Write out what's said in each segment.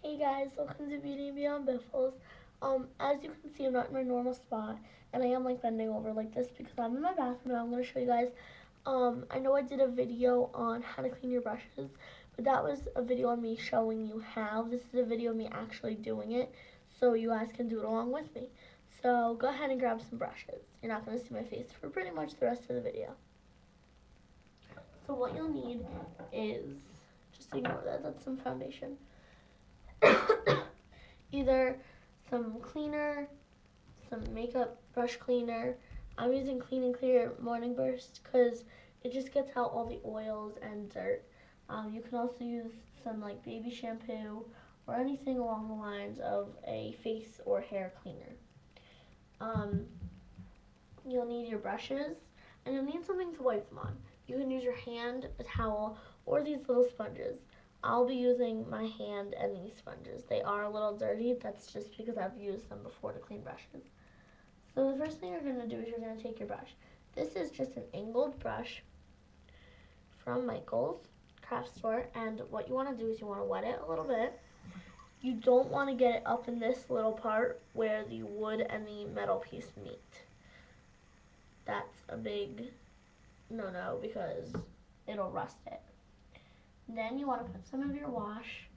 Hey guys, welcome to Beauty and Beyond Biffles. As you can see, I'm not in my normal spot, and I am like bending over like this because I'm in my bathroom and I'm going to show you guys. I know I did a video on how to clean your brushes, but that was a video on me showing you how. This is a video of me actually doing it, so you guys can do it along with me. So go ahead and grab some brushes. You're not going to see my face for pretty much the rest of the video. So what you'll need is, just ignore that, that's some foundation. Either some cleaner, some makeup brush cleaner. I'm using Clean and Clear Morning Burst because it just gets out all the oils and dirt. You can also use some like baby shampoo or anything along the lines of a face or hair cleaner. You'll need your brushes and you'll need something to wipe them on. You can use your hand, a towel, or these little sponges. I'll be using my hand and these sponges. They are a little dirty. That's just because I've used them before to clean brushes. So the first thing you're going to do is you're going to take your brush. This is just an angled brush from Michael's craft store. And what you want to do is you want to wet it a little bit. You don't want to get it up in this little part where the wood and the metal piece meet. That's a big no-no because it'll rust it. Then you want to put some of your wash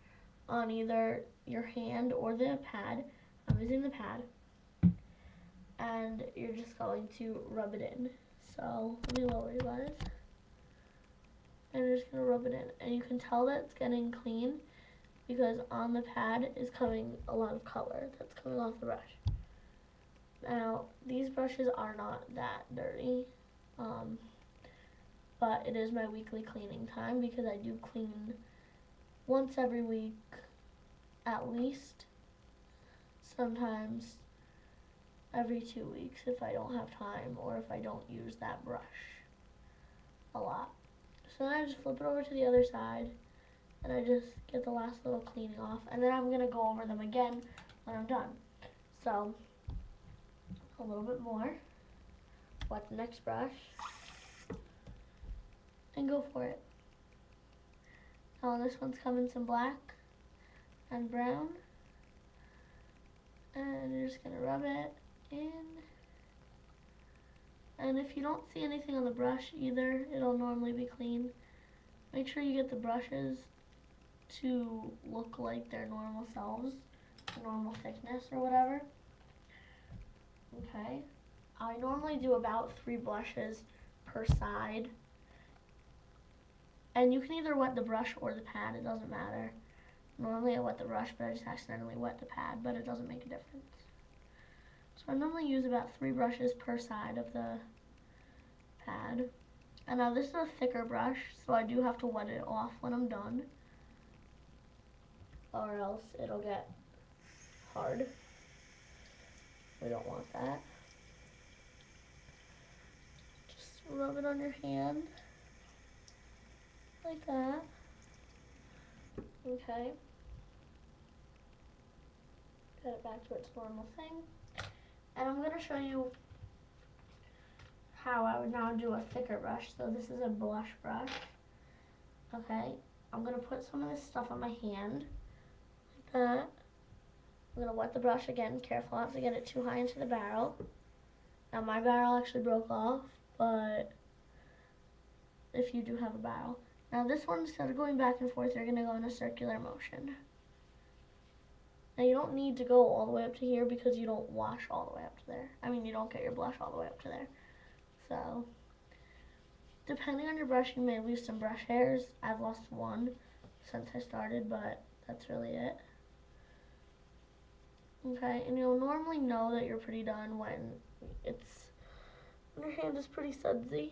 on either your hand or the pad. I'm using the pad. And you're just going to rub it in. So let me lower you guys. And you're just going to rub it in. And you can tell that it's getting clean because on the pad is coming a lot of color that's coming off the brush. Now, these brushes are not that dirty. But it is my weekly cleaning time because I do clean once every week at least, sometimes every 2 weeks if I don't have time or if I don't use that brush a lot. So then I just flip it over to the other side and I just get the last little cleaning off, and then I'm going to go over them again when I'm done. So a little bit more, wet the next brush, and go for it. Now this one's coming some black and brown, and you're just gonna rub it in. And if you don't see anything on the brush either, it'll normally be clean. Make sure you get the brushes to look like their normal selves, normal thickness or whatever. Okay, I normally do about 3 blushes per side. And you can either wet the brush or the pad, it doesn't matter. Normally I wet the brush, but I just accidentally wet the pad, but it doesn't make a difference. So I normally use about 3 brushes per side of the pad. And now this is a thicker brush, so I do have to wet it off when I'm done, or else it'll get hard. We don't want that. Just rub it on your hand. Like that. Okay. Get it back to its normal thing. And I'm going to show you how I would now do a thicker brush. So this is a blush brush. Okay. I'm going to put some of this stuff on my hand. Like that. I'm going to wet the brush again. Careful not to get it too high into the barrel. Now my barrel actually broke off, but if you do have a barrel. Now this one, instead of going back and forth, you're going to go in a circular motion. Now you don't need to go all the way up to here because you don't wash all the way up to there. I mean, you don't get your blush all the way up to there. So, depending on your brush, you may lose some brush hairs. I've lost 1 since I started, but that's really it. Okay, and you'll normally know that you're pretty done when your hand is pretty sudsy.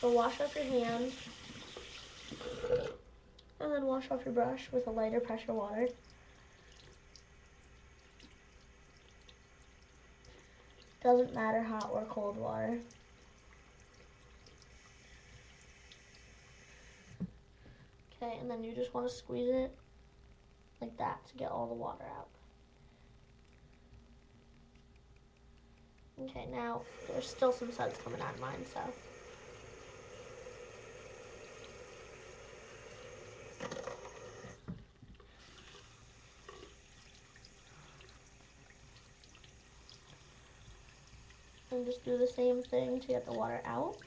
So wash off your hand, and then wash off your brush with a lighter pressure water. Doesn't matter hot or cold water. Okay, and then you just want to squeeze it like that to get all the water out. Okay, now there's still some suds coming out of mine, so and just do the same thing to get the water out.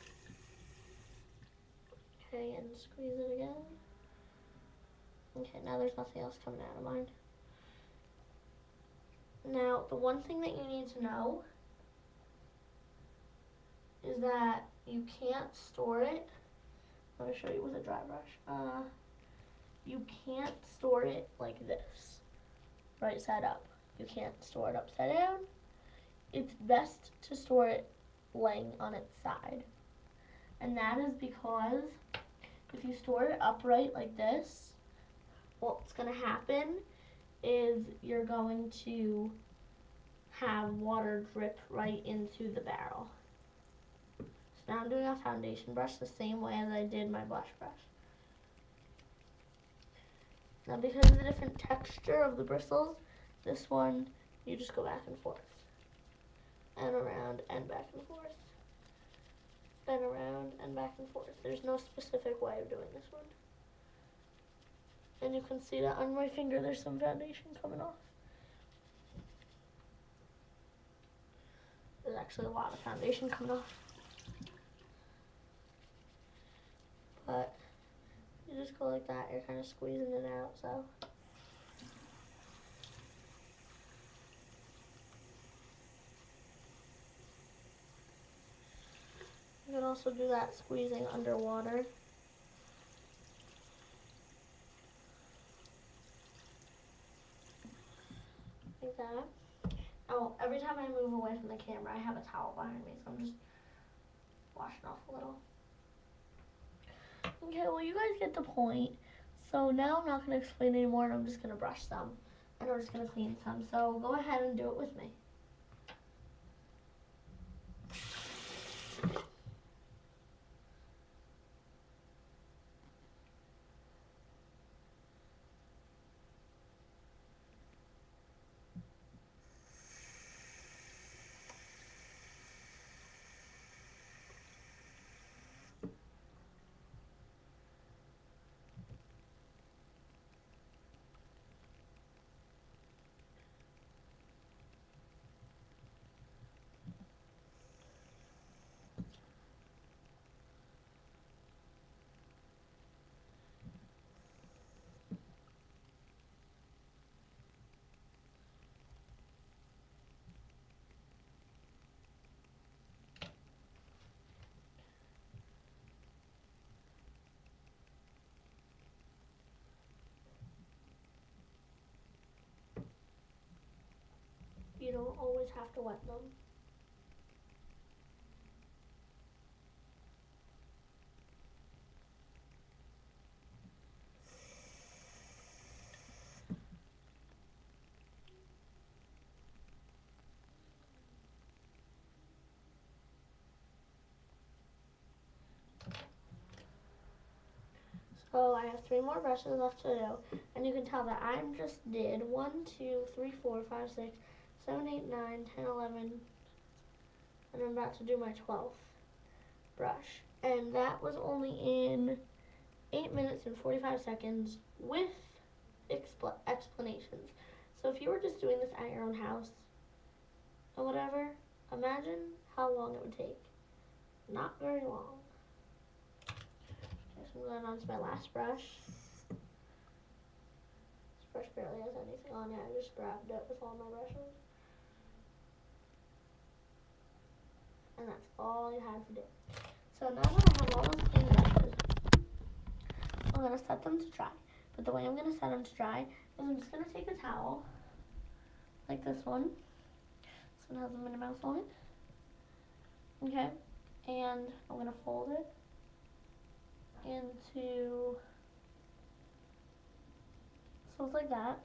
Okay, and squeeze it again. Okay, now there's nothing else coming out of mine. Now, the one thing that you need to know is that you can't store it. Let me show you with a dry brush. You can't store it like this, right side up. You can't store it upside down. It's best to store it laying on its side. And that is because if you store it upright like this, what's going to happen is you're going to have water drip right into the barrel. So now I'm doing a foundation brush the same way as I did my blush brush. Now because of the different texture of the bristles, this one, you just go back and forth. And around and back and forth. And around and back and forth. There's no specific way of doing this one. And you can see that on my finger there's some foundation coming off. There's actually a lot of foundation coming off. But you just go like that, you're kind of squeezing it out, so. You can also do that squeezing underwater. Like that. Oh, every time I move away from the camera, I have a towel behind me, so I'm just washing off a little. Okay, well you guys get the point. So now I'm not going to explain anymore, and I'm just going to brush some. And I'm just going to clean some. So go ahead and do it with me. You don't always have to wet them. So I have 3 more brushes left to do, and you can tell that I just did 1, 2, 3, 4, 5, 6, 7, 8, 9, 10, 11, and I'm about to do my 12th brush. And that was only in 8 minutes and 45 seconds with explanations. So if you were just doing this at your own house or whatever, imagine how long it would take. Not very long. Okay, so I'm going on to my last brush. This brush barely has anything on it. I just grabbed it with all my brushes. And that's all you had to do. So now that I have all those clean brushes, I'm going to set them to dry. But the way I'm going to set them to dry is I'm just going to take a towel, like this one. This one has a Minnie Mouse on it. Okay, and I'm going to fold it into, so it's like that.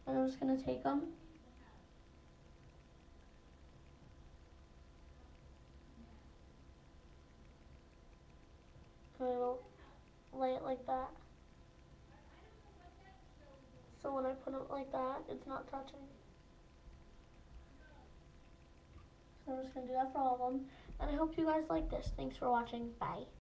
And I'm just going to take them and I'll lay it like that. So when I put it like that, it's not touching. So I'm just going to do that for all of them. And I hope you guys like this. Thanks for watching. Bye.